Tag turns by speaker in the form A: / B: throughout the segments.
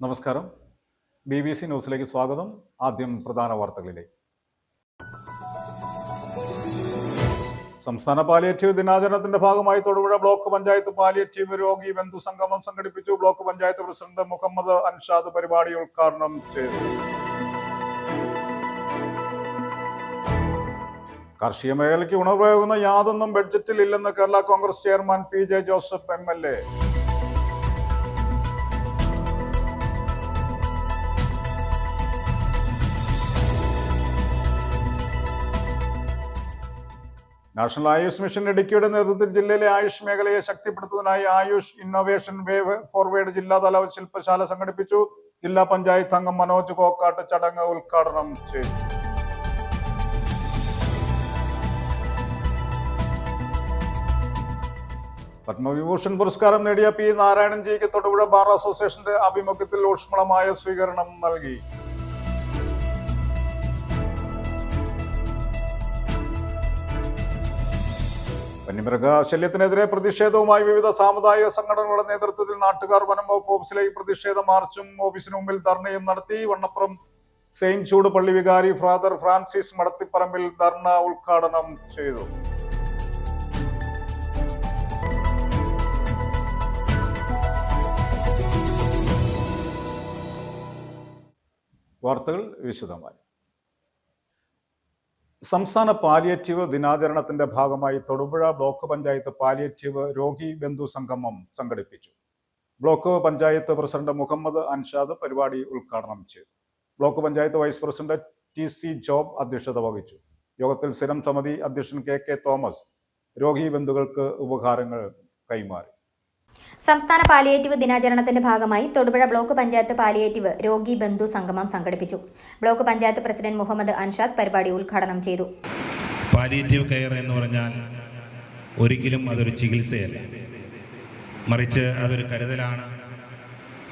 A: നമസ്കാരം. BBC ന്യൂസിലേക്ക് സ്വാഗതം. ആദ്യം പ്രധാന വാർത്തകളിലേക്ക്. സംസ്ഥാന പാലിയേറ്റീവ് ദിനാചരണത്തിന്റെ ഭാഗമായി തൊടുപുഴ ബ്ലോക്ക് പഞ്ചായത്ത് പാലിയേറ്റീവ് രോഗി ബന്ധു സംഗമം സംഘടിപ്പിച്ചു. ബ്ലോക്ക് പഞ്ചായത്ത് പ്രസിഡന്റ് മുഹമ്മദ് അൻഷാദ് പരിപാടി ഉദ്ഘാടനം ചെയ്തു. കാർഷിക മേഖലയ്ക്ക് ഉണർവേകുന്ന യാതൊന്നും ബഡ്ജറ്റിൽ ഇല്ലെന്ന് Kerala Congress chairman PJ Joseph MLA. National Ayush mission ഇടുക്കിയുടെ നേതൃത്വത്തിൽ ജില്ലയിലെ ആയുഷ് മേഖലയെ ശക്തിപ്പെടുത്തുന്നതിനായി ആയുഷ് ഇന്നോവേഷൻ വേവ് ഫോർവേഡ് ജില്ലാതല ശില്പശാല സംഘടിപ്പിച്ചു. ജില്ലാ പഞ്ചായത്ത് അംഗം മനോജ് കോക്കാട്ട് ചടങ്ങ് ഉദ്ഘാടനം ചെയ്തു. പത്മവിഭൂഷൺ പുരസ്കാരം നേടിയ P. നാരായണൻ ജിക്ക് തൊടുപുഴ ബാർ അസോസിയേഷന്റെ ആഭിമുഖ്യത്തിൽ ഊഷ്മളമായ സ്വീകരണം നൽകി. വന്യമൃഗശല്യത്തിനെതിരെ പ്രതിഷേധവുമായി വിവിധ സാമുദായിക സംഘടനകളുടെ നേതൃത്വത്തിൽ നാട്ടുകാർ വനം വകുപ്പ് ഓഫീസിലേക്ക് പ്രതിഷേധ മാർച്ചും ഓഫീസിന് മുമ്പിൽ ധർണയും നടത്തി. വണ്ണപ്പുറം സെയിന്റ് ചൂട് പള്ളി വികാരി ഫാദർ ഫ്രാൻസിസ് മടത്തിപ്പറമ്പിൽ ധർണ ഉദ്ഘാടനം ചെയ്തു. വാർത്തകൾ വിശദമായി. സംസ്ഥാന പാലിയേറ്റീവ് ദിനാചരണത്തിന്റെ ഭാഗമായി തൊടുപുഴ ബ്ലോക്ക് പഞ്ചായത്ത് പാലിയേറ്റീവ് രോഗി ബന്ധു സംഗമം സംഘടിപ്പിച്ചു. ബ്ലോക്ക് പഞ്ചായത്ത് പ്രസിഡന്റ് മുഹമ്മദ് അൻഷാദ് പരിപാടി ഉദ്ഘാടനം ചെയ്തു. Block panchayat vice president TC Job അധ്യക്ഷത വഹിച്ചു. യോഗത്തിൽ സ്ഥിരം സമിതി അധ്യക്ഷൻ KK തോമസ് രോഗി ബന്ധുക്കൾക്ക് ഉപഹാരങ്ങൾ കൈമാറി.
B: സംസ്ഥാന പാലിയേറ്റീവ് ദിനാചരണത്തിന്റെ ഭാഗമായി തൊടുപുഴ ബ്ലോക്ക് പഞ്ചായത്ത് പാലിയേറ്റീവ് രോഗി ബന്ധു സംഗമം സംഘടിപ്പിച്ചു. ബ്ലോക്ക് പഞ്ചായത്ത് പ്രസിഡന്റ് മുഹമ്മദ് അൻഷാദ് പരിപാടി ഉദ്ഘാടനം ചെയ്തു.
C: പാലിയേറ്റീവ് കെയർ എന്ന് പറഞ്ഞാൽ ഒരിക്കലും അതൊരു ചികിത്സയല്ല, മറിച്ച് അതൊരു കരുതലാണ്,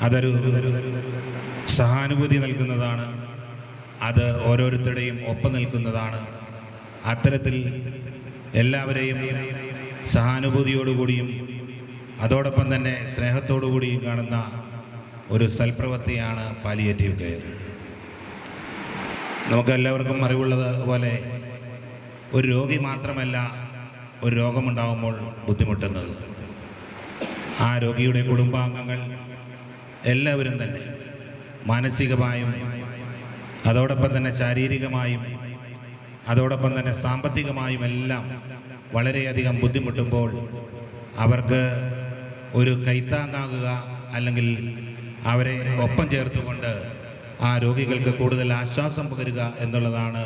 C: അതൊരു സഹാനുഭൂതി നൽകുന്നതാണ്, അത് ഓരോരുത്തരുടെയും ഒപ്പം നിൽക്കുന്നതാണ്. അത്തരത്തിൽ എല്ലാവരെയും സഹാനുഭൂതിയോടുകൂടിയും അതോടൊപ്പം തന്നെ സ്നേഹത്തോടുകൂടിയും കാണുന്ന ഒരു സൽപ്രവൃത്തിയാണ് പാലിയേറ്റീവ് കെയർ. നമുക്കെല്ലാവർക്കും അറിവുള്ളത് പോലെ ഒരു രോഗി മാത്രമല്ല ഒരു രോഗമുണ്ടാകുമ്പോൾ ബുദ്ധിമുട്ടുന്നത്. ആ രോഗിയുടെ കുടുംബാംഗങ്ങൾ എല്ലാവരും തന്നെ മാനസികമായും അതോടൊപ്പം തന്നെ ശാരീരികമായും അതോടൊപ്പം തന്നെ സാമ്പത്തികമായും എല്ലാം വളരെയധികം ബുദ്ധിമുട്ടുമ്പോൾ അവർക്ക് ഒരു കൈത്താങ്ങാകുക, അല്ലെങ്കിൽ അവരെ ഒപ്പം ചേർത്തുകൊണ്ട് ആ രോഗികൾക്ക് കൂടുതൽ ആശ്വാസം പകരുക എന്നുള്ളതാണ്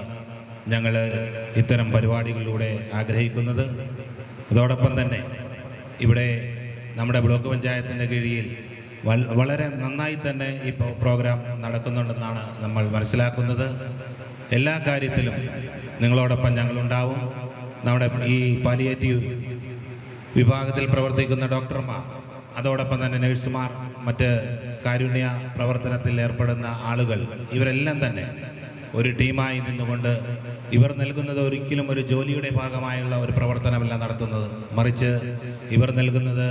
C: ഞങ്ങൾ ഇത്തരം പരിപാടികളിലൂടെ ആഗ്രഹിക്കുന്നത്. അതോടൊപ്പം തന്നെ ഇവിടെ നമ്മുടെ ബ്ലോക്ക് പഞ്ചായത്തിൻ്റെ കീഴിൽ വളരെ നന്നായി തന്നെ ഈ പ്രോഗ്രാം നടക്കുന്നുണ്ടെന്നാണ് നമ്മൾ മനസ്സിലാക്കുന്നത്. എല്ലാ കാര്യത്തിലും നിങ്ങളോടൊപ്പം ഞങ്ങളുണ്ടാവും. നമ്മുടെ ഈ പാലിയേറ്റീവ് വിഭാഗത്തിൽ പ്രവർത്തിക്കുന്ന ഡോക്ടർമാർ, അതോടൊപ്പം തന്നെ നഴ്സുമാർ, മറ്റ് കാരുണ്യ പ്രവർത്തനത്തിൽ ഏർപ്പെടുന്ന ആളുകൾ, ഇവരെല്ലാം തന്നെ ഒരു ടീമായി നിന്നുകൊണ്ട് ഇവർ നൽകുന്നത് ഒരിക്കലും ഒരു ജോലിയുടെ ഭാഗമായുള്ള ഒരു പ്രവർത്തനമല്ല നടത്തുന്നത്, മറിച്ച് ഇവർ നൽകുന്നത്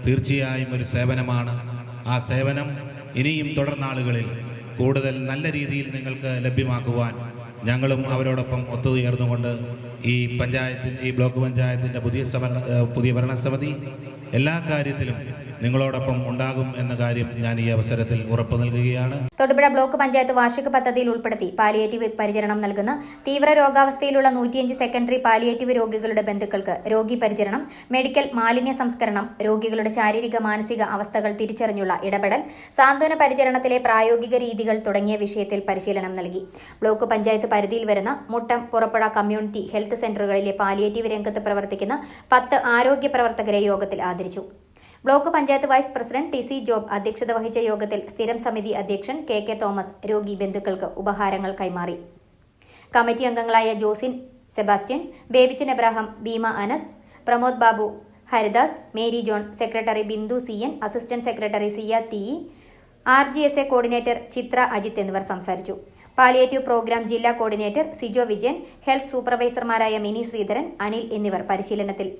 C: തീർച്ചയായും ഒരു സേവനമാണ്. ആ സേവനം ഇനിയും തുടർന്നാളുകളിൽ കൂടുതൽ നല്ല രീതിയിൽ നിങ്ങൾക്ക് ലഭ്യമാക്കുവാൻ ഞങ്ങളും അവരോടൊപ്പം ഒത്തുചേർന്നുകൊണ്ട് ഈ ബ്ലോക്ക് പഞ്ചായത്തിൻ്റെ പുതിയ ഭരണസമിതി എല്ലാ കാര്യത്തിലും നിങ്ങളോടൊപ്പം ഉണ്ടാകും എന്ന കാര്യം ഞാൻ ഈ അവസരത്തിൽ ഉറപ്പു നൽകുകയാണ്.
B: തൊടുപുഴ ബ്ലോക്ക് പഞ്ചായത്ത് വാർഷിക പദ്ധതിയിൽ ഉൾപ്പെടുത്തി പാലിയേറ്റീവ് പരിചരണം നൽകുന്ന തീവ്ര രോഗാവസ്ഥയിലുള്ള 105 സെക്കൻഡറി പാലിയേറ്റീവ് രോഗികളുടെ ബന്ധുക്കൾക്ക് രോഗി പരിചരണം, മെഡിക്കൽ മാലിന്യ സംസ്കരണം, രോഗികളുടെ ശാരീരിക മാനസിക അവസ്ഥകൾ തിരിച്ചറിഞ്ഞുള്ള ഇടപെടൽ, സാന്ത്വന പരിചരണത്തിലെ പ്രായോഗിക രീതികൾ തുടങ്ങിയ വിഷയത്തിൽ പരിശീലനം നൽകി. ബ്ലോക്ക് പഞ്ചായത്ത് പരിധിയിൽ വരുന്ന മുട്ടം, പുറപ്പുഴ കമ്മ്യൂണിറ്റി ഹെൽത്ത് സെന്ററുകളിലെ പാലിയേറ്റീവ് രംഗത്ത് പ്രവർത്തിക്കുന്ന 10 ആരോഗ്യ പ്രവർത്തകരെ യോഗത്തിൽ ആദരിച്ചു. Block panchayat vice president TC Job അധ്യക്ഷത വഹിച്ച യോഗത്തിൽ സ്ഥിരം സമിതി അധ്യക്ഷൻ KK തോമസ് രോഗി ബന്ധുക്കൾക്ക് ഉപഹാരങ്ങൾ കൈമാറി. കമ്മിറ്റി അംഗങ്ങളായ Josin Sebastian, Babychan Abraham, Bheema Anas, Pramod Babu, Haridas, Mary John, secretary Bindu CN, assistant secretary Siya TE, RGSA coordinator Chitra Ajith എന്നിവർ സംസാരിച്ചു. പാലിയേറ്റീവ് പ്രോഗ്രാം ജില്ലാ കോർഡിനേറ്റർ സിജോ വിജയൻ, ഹെൽത്ത് സൂപ്പർവൈസർമാരായ മിനി ശ്രീധരൻ, അനിൽ എന്നിവർ പരിശീലനത്തിൽ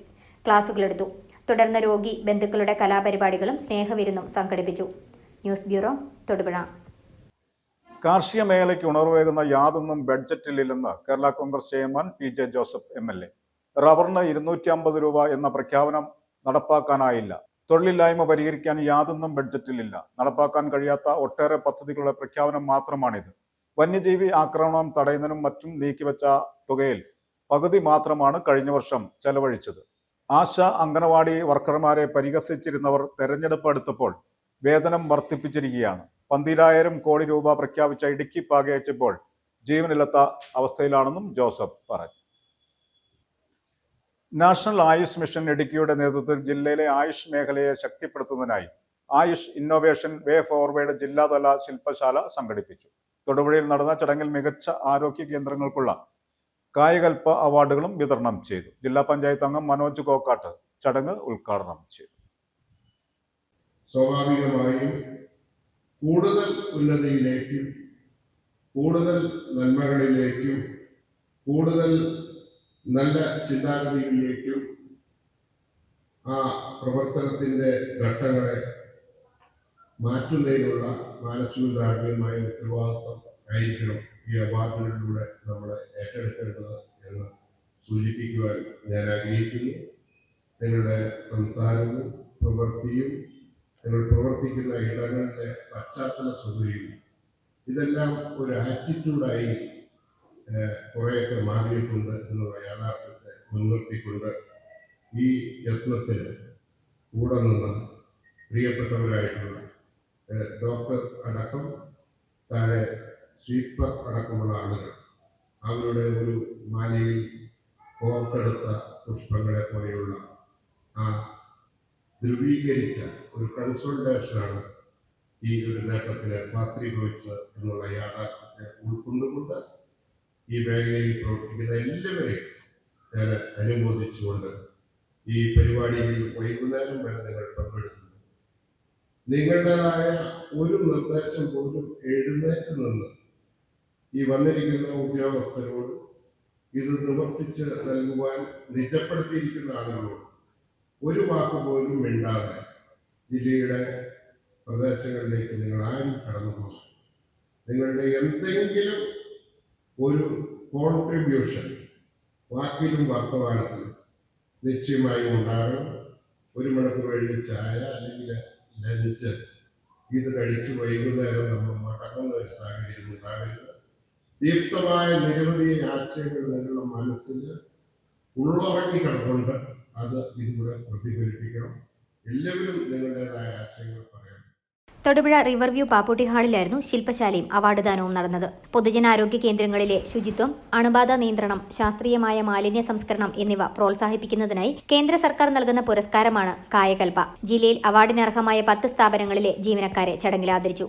B: ക്ലാസുകളെടുത്തു. തുടർന്ന് രോഗി ബന്ധുക്കളുടെ കലാപരിപാടികളും സ്നേഹവിരുന്നും സംഘടിപ്പിച്ചു. News bureau. തൊടുപുഴ.
A: കാർഷിക മേഖലയ്ക്ക് ഉണർവേകുന്ന യാതൊന്നും ബഡ്ജറ്റിലില്ലെന്ന് Kerala Congress chairman PJ Joseph MLA. റബ്ബറിന് 250 രൂപ എന്ന പ്രഖ്യാപനം നടപ്പാക്കാനായില്ല. തൊഴിലില്ലായ്മ പരിഹരിക്കാൻ യാതൊന്നും ബഡ്ജറ്റിലില്ല. നടപ്പാക്കാൻ കഴിയാത്ത ഒട്ടേറെ പദ്ധതികളുടെ പ്രഖ്യാപനം മാത്രമാണിത്. വന്യജീവി ആക്രമണം തടയുന്നതിനും മറ്റും നീക്കിവെച്ച തുകയിൽ പകുതി മാത്രമാണ് കഴിഞ്ഞ വർഷം ചെലവഴിച്ചത്. ആശ അംഗനവാടി വർക്കർമാരെ പരിഹസിച്ചിരുന്നവർ തെരഞ്ഞെടുപ്പ് അടുത്തപ്പോൾ വേതനം വർദ്ധിപ്പിച്ചിരിക്കുകയാണ്. 12,000 കോടി രൂപ പ്രഖ്യാപിച്ച ഇടുക്കി പാകയച്ചപ്പോൾ ജീവനില്ലാത്ത അവസ്ഥയിലാണെന്നും ജോസഫ് പറഞ്ഞു. നാഷണൽ ആയുഷ് മിഷൻ ഇടുക്കിയുടെ നേതൃത്വത്തിൽ ജില്ലയിലെ ആയുഷ് മേഖലയെ ശക്തിപ്പെടുത്തുന്നതിനായി ആയുഷ് ഇന്നോവേഷൻ വേ ഫോർവേഡ് ജില്ലാതല ശില്പശാല സംഘടിപ്പിച്ചു. തൊടുപുഴയിൽ നടന്ന ചടങ്ങിൽ മികച്ച ആരോഗ്യ കേന്ദ്രങ്ങൾക്കുള്ള കായകൽപ്പ അവാർഡുകളും വിതരണം ചെയ്തു. ജില്ലാ പഞ്ചായത്ത് അംഗം മനോജ് കോക്കാട്ട് ചടങ്ങ് ഉദ്ഘാടനം ചെയ്തു.
D: സ്വാഭാവികമായും കൂടുതൽ ഉന്നതിയിലേക്കും കൂടുതൽ നന്മകളിലേക്കും കൂടുതൽ നല്ല ചിന്താഗതിയിലേക്കും ആ പ്രവർത്തനത്തിൻ്റെ ഘട്ടങ്ങളെ മാറ്റുന്നതിനുള്ള മാനസികധാർമ്മികമായ ഉത്തരവാദിത്വം ആയിരിക്കണം ഈ അവാർഡുകളിലൂടെ നമ്മൾ ഏറ്റെടുക്കേണ്ടത് എന്ന് സൂചിപ്പിക്കുവാൻ ഞാൻ ആഗ്രഹിക്കുന്നു. നിങ്ങളുടെ സംസാരവും പ്രവൃത്തിയും നിങ്ങൾ പ്രവർത്തിക്കുന്ന ഇടങ്ങളുടെ പശ്ചാത്തല സൗകര്യവും ഇതെല്ലാം ഒരു ആറ്റിറ്റ്യൂഡായി കുറേയൊക്കെ മാറിയിട്ടുണ്ട് എന്നുള്ള യാഥാർത്ഥ്യത്തെ മുൻനിർത്തിക്കൊണ്ട് ഈ യത്നത്തിന് കൂടെ നിന്ന് പ്രിയപ്പെട്ടവരായിട്ടുള്ള ഡോക്ടർ അടക്കം താഴെ സ്വീപ്പർ അടക്കമുള്ള ആളുകൾ അവരുടെ ഒരു മാലയിൽ കോർത്തെടുത്ത പുഷ്പങ്ങളെ പോലെയുള്ള ആ ധ്രുവീകരിച്ച ഒരു കൺസോൾട്ടേഷനാണ് ഈ ഒരു നേട്ടത്തിന് പാത്രീഭവിച്ചത് എന്നുള്ള യാഥാർത്ഥ്യത്തെ ഉൾക്കൊണ്ടുകൊണ്ട് ഈ മേഖലയിൽ പ്രവർത്തിക്കുന്ന എല്ലാവരെയും ഞാൻ അനുമോദിച്ചുകൊണ്ട് ഈ പരിപാടിയിൽ വൈകുന്നേരം വരെ നിങ്ങൾ പങ്കെടുക്കുന്നു. നിങ്ങളുടേതായ ഒരു നിർദ്ദേശം പോലും എഴുന്നേറ്റ് നിന്ന് ഈ വന്നിരിക്കുന്ന ഉദ്യോഗസ്ഥരോട് ഇത് നിവർത്തിച്ച് നൽകുവാൻ നിജപ്പെടുത്തിയിരിക്കുന്ന ആളുകളോട് ഒരു വാക്ക് പോലും മിണ്ടാതെ ജില്ലയുടെ പ്രദേശങ്ങളിലേക്ക് നിങ്ങൾ ആരും കടന്നു പോകും. നിങ്ങളുടെ എന്തെങ്കിലും ഒരു കോൺട്രിബ്യൂഷൻ വാക്കിലും വർത്തമാനത്തിലും നിശ്ചയമായും ഉണ്ടാകണം. 1 മണിക്കൂർ കഴിഞ്ഞ് ചായ അല്ലെങ്കിൽ ലഞ്ച് ഇത് കഴിച്ച് വൈകുന്നേരം നമ്മൾ മടങ്ങുന്ന ഒരു സാഹചര്യം ഉണ്ടാകരുത്. ദീപ്തമായ നിരവധി ആശയങ്ങൾ നിങ്ങളുടെ മനസ്സിൽ ഉള്ളവണ്ണി കിടപ്പുണ്ട്. അത് ഇതിലൂടെ പ്രതിഫലിപ്പിക്കണം. എല്ലാവരും നിങ്ങളുടേതായ ആശയങ്ങൾ പറയണം.
B: തൊടുപുഴ റിവർവ്യൂ പാപ്പൂട്ടി ഹാളിലായിരുന്നു ശില്പശാലയും അവാർഡ് ദാനവും നടന്നത്. പൊതുജനാരോഗ്യ കേന്ദ്രങ്ങളിലെ ശുചിത്വം, അണുബാധ നിയന്ത്രണം, ശാസ്ത്രീയമായ മാലിന്യ സംസ്കരണം എന്നിവ പ്രോത്സാഹിപ്പിക്കുന്നതിനായി കേന്ദ്ര സർക്കാർ നൽകുന്ന പുരസ്കാരമാണ് കായകൽപ. ജില്ലയിൽ അവാർഡിനർഹമായ 10 സ്ഥാപനങ്ങളിലെ ജീവനക്കാരെ ചടങ്ങിൽ ആദരിച്ചു.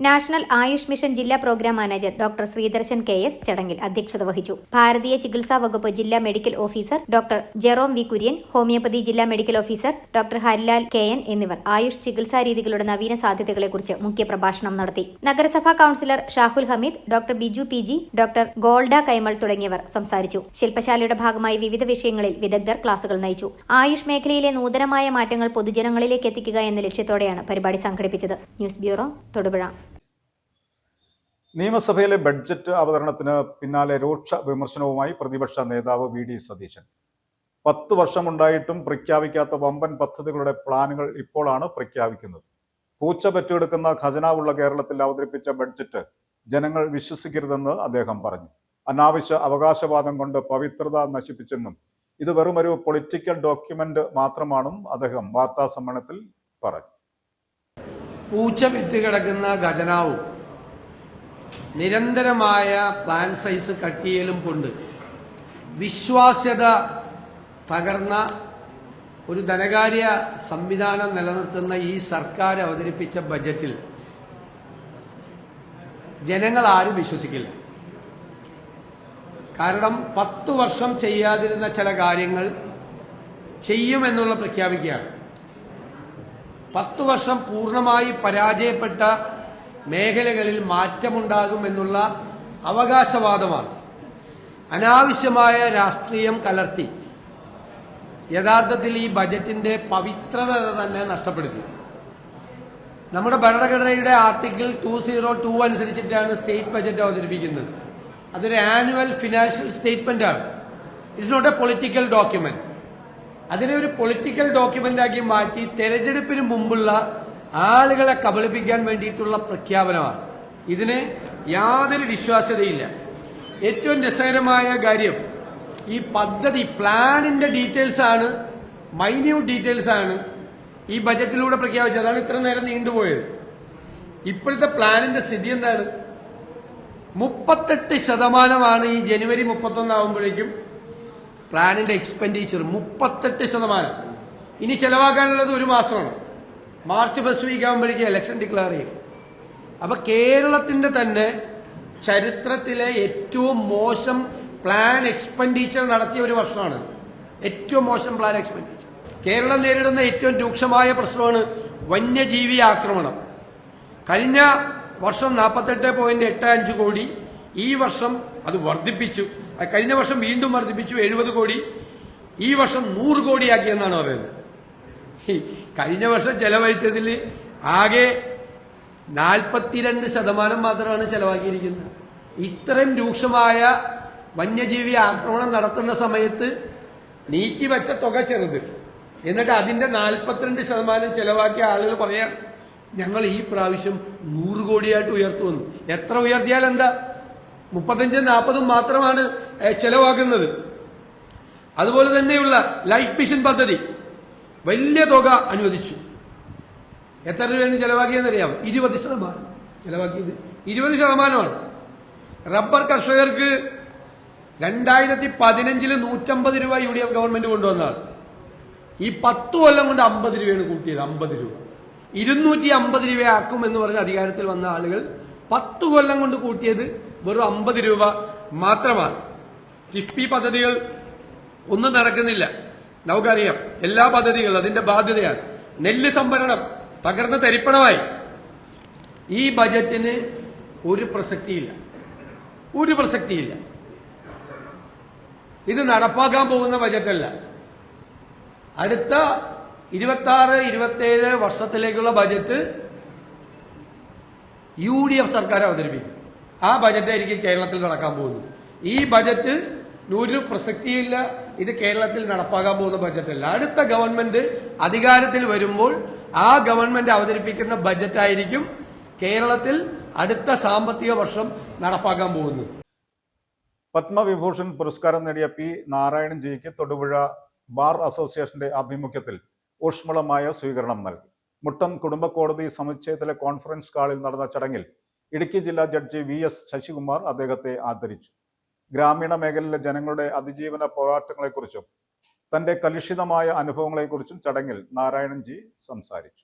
B: നാഷണൽ ആയുഷ് മിഷൻ ജില്ലാ programme manager doctor Sreedarshan KS ചടങ്ങിൽ അധ്യക്ഷത വഹിച്ചു. ഭാരതീയ ചികിത്സാ വകുപ്പ് ജില്ലാ medical officer doctor Jerome V Kurian, homeopathy ജില്ലാ medical officer doctor Harilal KN എന്നിവർ ആയുഷ് ചികിത്സാ രീതികളുടെ നവീന സാധ്യതകളെക്കുറിച്ച് മുഖ്യപ്രഭാഷണം നടത്തി. നഗരസഭാ councillor Shahul Hameed, doctor Biju PG, doctor Golda Kaimal തുടങ്ങിയവർ സംസാരിച്ചു. ശില്പശാലയുടെ ഭാഗമായി വിവിധ വിഷയങ്ങളിൽ വിദഗ്ധർ ക്ലാസുകൾ നയിച്ചു. ആയുഷ് മേഖലയിലെ നൂതനമായ മാറ്റങ്ങൾ പൊതുജനങ്ങളിലേക്ക് എത്തിക്കുക എന്ന ലക്ഷ്യത്തോടെയാണ് പരിപാടി സംഘടിപ്പിച്ചത്. News bureau, Thodupuzha.
A: നിയമസഭയിലെ ബഡ്ജറ്റ് അവതരണത്തിന് പിന്നാലെ രൂക്ഷ വിമർശനവുമായി പ്രതിപക്ഷ നേതാവ് VD സതീശൻ. 10 വർഷമുണ്ടായിട്ടും പ്രഖ്യാപിക്കാത്ത വമ്പൻ പദ്ധതികളുടെ പ്ലാനുകൾ ഇപ്പോഴാണ് പ്രഖ്യാപിക്കുന്നത്. പൂച്ച പെറ്റെടുക്കുന്ന ഖജനാവുള്ള കേരളത്തിൽ അവതരിപ്പിച്ച ബഡ്ജറ്റ് ജനങ്ങൾ വിശ്വസിക്കരുതെന്ന് അദ്ദേഹം പറഞ്ഞു. അനാവശ്യ അവകാശവാദം കൊണ്ട് പവിത്രത നശിപ്പിച്ചെന്നും ഇത് വെറുമൊരു പൊളിറ്റിക്കൽ ഡോക്യുമെന്റ് മാത്രമാണെന്നും അദ്ദേഹം വാർത്താ സമ്മേളനത്തിൽ പറഞ്ഞു.
E: പൂച്ച പെറ്റുകിടക്കുന്ന ഖജനാവും നിരന്തരമായ പ്ലാൻ സൈസ് കട്ടിയലും കൊണ്ട് വിശ്വാസ്യത തകർന്ന ഒരു ധനകാര്യ സംവിധാനം നിലനിർത്തുന്ന ഈ സർക്കാർ അവതരിപ്പിച്ച ബജറ്റിൽ ജനങ്ങൾ ആരും വിശ്വസിക്കില്ല. കാരണം 10 വർഷം ചെയ്യാതിരുന്ന ചില കാര്യങ്ങൾ ചെയ്യുമെന്നുള്ള പ്രഖ്യാപിക്കുകയാണ്. 10 വർഷം പൂർണ്ണമായി പരാജയപ്പെട്ട മേഖലകളിൽ മാറ്റമുണ്ടാകുമെന്നുള്ള അവകാശവാദമാണ്. അനാവശ്യമായ രാഷ്ട്രീയം കലർത്തി യഥാർത്ഥത്തിൽ ഈ ബജറ്റിന്റെ പവിത്രത തന്നെ നഷ്ടപ്പെടുത്തി. നമ്മുടെ ഭരണഘടനയുടെ ആർട്ടിക്കിൾ 202 അനുസരിച്ചിട്ടാണ് സ്റ്റേറ്റ് ബജറ്റ് അവതരിപ്പിക്കുന്നത്. അതൊരു ആനുവൽ ഫിനാൻഷ്യൽ സ്റ്റേറ്റ്മെന്റ് ആണ്. It's not a political document. അതിനെ ഒരു പൊളിറ്റിക്കൽ ഡോക്യുമെന്റ് ആക്കി മാറ്റി തെരഞ്ഞെടുപ്പിന് മുമ്പുള്ള ആളുകളെ കബളിപ്പിക്കാൻ വേണ്ടിയിട്ടുള്ള പ്രഖ്യാപനമാണ്. ഇതിന് യാതൊരു വിശ്വാസ്യതയില്ല. ഏറ്റവും രസകരമായ കാര്യം, ഈ പദ്ധതി പ്ലാനിന്റെ ഡീറ്റെയിൽസ് ആണ്, മൈന്യൂട്ട് ഡീറ്റെയിൽസ് ആണ് ഈ ബജറ്റിലൂടെ പ്രഖ്യാപിച്ചത്. അതാണ് ഇത്ര നേരം നീണ്ടുപോയത്. ഇപ്പോഴത്തെ പ്ലാനിന്റെ സ്ഥിതി എന്താണ്? 38% ഈ ജനുവരി 31 ആകുമ്പോഴേക്കും പ്ലാനിന്റെ എക്സ്പെൻഡിച്ചർ 38%. ഇനി ചെലവാക്കാനുള്ളത് 1 മാസമാണ്. മാർച്ച് ഫസ്റ്റ് വീക്ക് ആകുമ്പോഴേക്കും ഇലക്ഷൻ ഡിക്ലെയർ ചെയ്യും. അപ്പൊ കേരളത്തിന്റെ തന്നെ ചരിത്രത്തിലെ ഏറ്റവും മോശം പ്ലാൻ എക്സ്പെൻഡിച്ചർ നടത്തിയ ഒരു വർഷമാണ്. ഏറ്റവും മോശം പ്ലാൻ എക്സ്പെൻഡിച്ചർ. കേരളം നേരിടുന്ന ഏറ്റവും രൂക്ഷമായ പ്രശ്നമാണ് വന്യജീവി ആക്രമണം. കഴിഞ്ഞ വർഷം 48.85 കോടി, ഈ വർഷം അത് വർദ്ധിപ്പിച്ചു. കഴിഞ്ഞ വർഷം വീണ്ടും വർദ്ധിപ്പിച്ചു 70 കോടി, ഈ വർഷം 100 കോടിയാക്കിയെന്നാണ് പറയുന്നത്. കഴിഞ്ഞ വർഷം ചെലവഴിച്ചതിൽ ആകെ 42% മാത്രമാണ് ചെലവാക്കിയിരിക്കുന്നത്. ഇത്രയും രൂക്ഷമായ വന്യജീവി ആക്രമണം നടത്തുന്ന സമയത്ത് നീക്കിവെച്ച തുക ചെറുത്, എന്നിട്ട് അതിന്റെ 42% ചെലവാക്കിയ ആളുകൾ പറയാം ഞങ്ങൾ ഈ പ്രാവശ്യം 100 കോടിയായിട്ട് ഉയർത്തുമെന്ന്. എത്ര ഉയർത്തിയാൽ എന്താ? 35-40 മാത്രമാണ് ചെലവാക്കുന്നത്. അതുപോലെ തന്നെയുള്ള ലൈഫ് മിഷൻ പദ്ധതി വലിയ തുക അനുവദിച്ചു. എത്ര രൂപയാണ് ചെലവാക്കിയെന്നറിയാം? 20% ചെലവാക്കിയത്. 20%. റബ്ബർ കർഷകർക്ക് 2015 150 രൂപ UDF ഗവൺമെന്റ് കൊണ്ടുവന്നതാണ്. ഈ 10 കൊല്ലം കൊണ്ട് 50 രൂപയാണ് കൂട്ടിയത്. 50 രൂപ 250 രൂപയാക്കും എന്ന് പറഞ്ഞ അധികാരത്തിൽ വന്ന ആളുകൾ 10 കൊല്ലം കൊണ്ട് കൂട്ടിയത് വെറും 50 രൂപ മാത്രമാണ്. കിഫ്ബി പദ്ധതികൾ ഒന്നും നടക്കുന്നില്ല. നമുക്കറിയാം എല്ലാ പദ്ധതികളും അതിന്റെ ബാധ്യതയാണ്. നെല്ല് സംഭരണം തകർന്ന തരിപ്പണമായി. ഈ ബജറ്റിന് ഒരു പ്രസക്തിയില്ല. ഇത് നടപ്പാക്കാൻ പോകുന്ന ബജറ്റല്ല. അടുത്ത 26-27 വർഷത്തിലേക്കുള്ള ബജറ്റ് UDF സർക്കാർ അവതരിപ്പിക്കും. ആ ബജറ്റായിരിക്കും കേരളത്തിൽ നടക്കാൻ പോകുന്നത്. ഈ ബജറ്റ് ഒരു പ്രസക്തിയില്ല. ഇത് കേരളത്തിൽ നടപ്പാക്കാൻ പോകുന്ന ബജറ്റല്ല. അടുത്ത ഗവൺമെന്റ് അധികാരത്തിൽ വരുമ്പോൾ ആ ഗവൺമെന്റ് അവതരിപ്പിക്കുന്ന ബജറ്റായിരിക്കും കേരളത്തിൽ അടുത്ത സാമ്പത്തിക വർഷം നടപ്പാക്കാൻ പോകുന്നത്.
A: പത്മവിഭൂഷൺ പുരസ്കാരം നേടിയ പി നാരായണൻ ജിക്ക് തൊടുപുഴ ബാർ അസോസിയേഷന്റെ ആഭിമുഖ്യത്തിൽ ഊഷ്മളമായ സ്വീകരണം നൽകി. മുട്ടം കുടുംബ കോടതി സമുച്ചയത്തിലെ കോൺഫറൻസ് ഹാളിൽ നടന്ന ചടങ്ങിൽ ഇടുക്കി ജില്ലാ ജഡ്ജി VS ശശികുമാർ അദ്ദേഹത്തെ ആദരിച്ചു. ഗ്രാമീണ മേഖലയിലെ ജനങ്ങളുടെ അതിജീവന പോരാട്ടങ്ങളെക്കുറിച്ചും തന്റെ കലുഷിതമായ അനുഭവങ്ങളെക്കുറിച്ചും ചടങ്ങിൽ നാരായണൻ ജി സംസാരിച്ചു.